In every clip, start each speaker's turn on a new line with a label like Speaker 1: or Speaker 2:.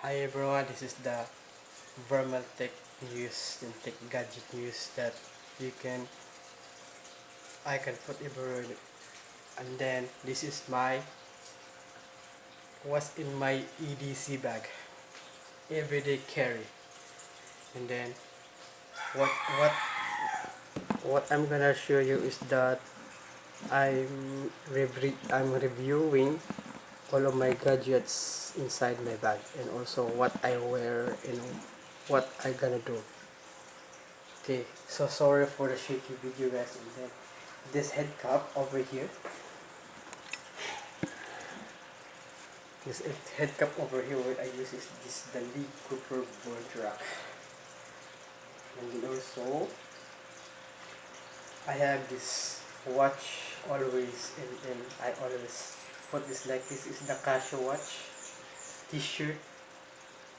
Speaker 1: Hi everyone, this is the vermilletech news and tech gadget news that you can I can put everywhere. And then this is what's in my EDC bag, everyday carry. And then what what what I'm gonna show you is that I'm reviewing all of my gadgets inside my bag, and also what I wear and what I gonna do. Okay, so sorry for the shaky video guys. And then this head cap over here, what I use is this the Lee Cooper board rack. And then also I have this watch always, and I always put this like this is the Casio watch. T-shirt,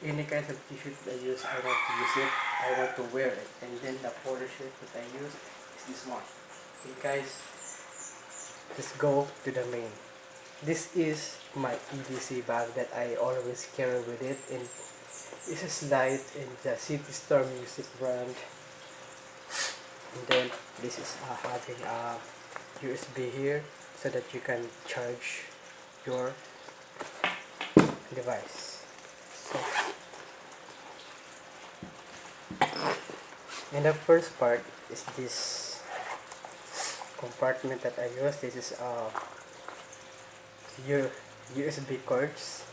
Speaker 1: any kind of t-shirt that I use, I want to use it, I want to wear it. And then the polo shirt that I use is this one. Okay guys, let's go to the main. This is my EDC bag that I always carry with it, and this is light in the City Star Music brand. And then this is having a USB here so that you can charge your device. So, and the first part is this compartment that I use. This is USB cords.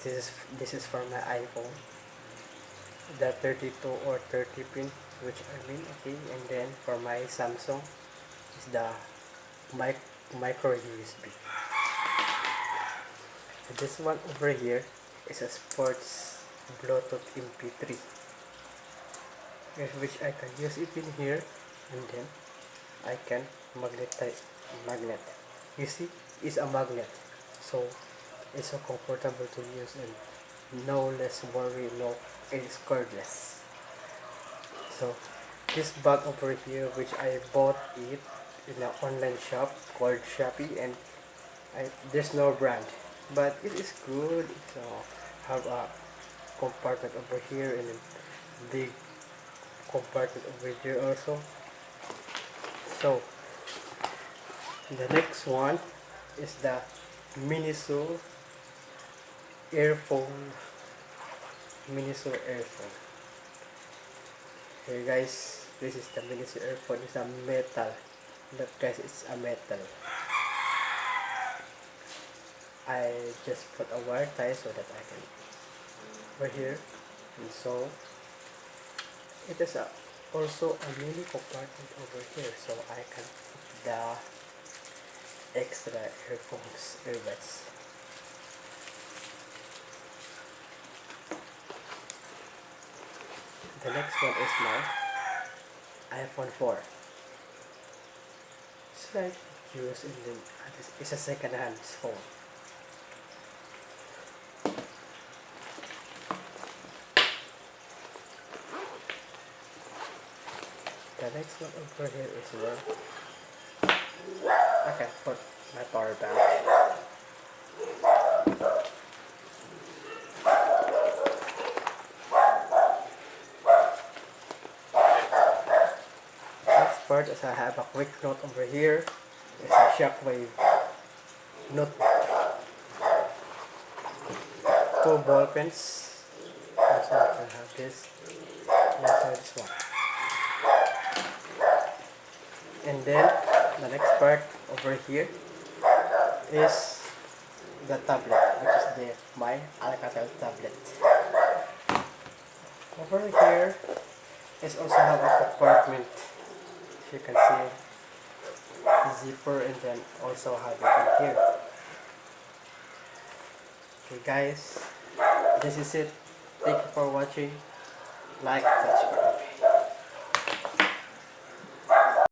Speaker 1: This is for my iPhone, the 32 or 30 pin, which I mean. Okay. And then for my Samsung is the micro USB. And this one over here is a sports Bluetooth MP3, which I can use it in here, and then I can magnet. You see, it's a magnet, so it's so comfortable to use, and no less worry, no, it's cordless. So this bag over here, which I bought it in an online shop called Shopee, and there's no brand, but it is good. So have a compartment over here and a big compartment over here also. So the next one is the Miniso earphone. Here guys, this is the Miniso earphone. It's a metal. Look guys, it's a metal. I just put a wire tie so that I can over here, and so it is also a mini compartment over here, so I can put the extra earbuds. The next one is my iPhone 4. It's like used in the, it's a second hand phone. The next one over here is where I can put my power bank. Next part is I have a quick note over here. It's a shockwave notebook. 2 ball pens. Also I can have this. And also this one. And then the next part over here is the tablet, which is my Alcatel tablet. Over here is also have a compartment. As you can see, the zipper, and then also have it in here. Okay guys, this is it. Thank you for watching. Like, subscribe.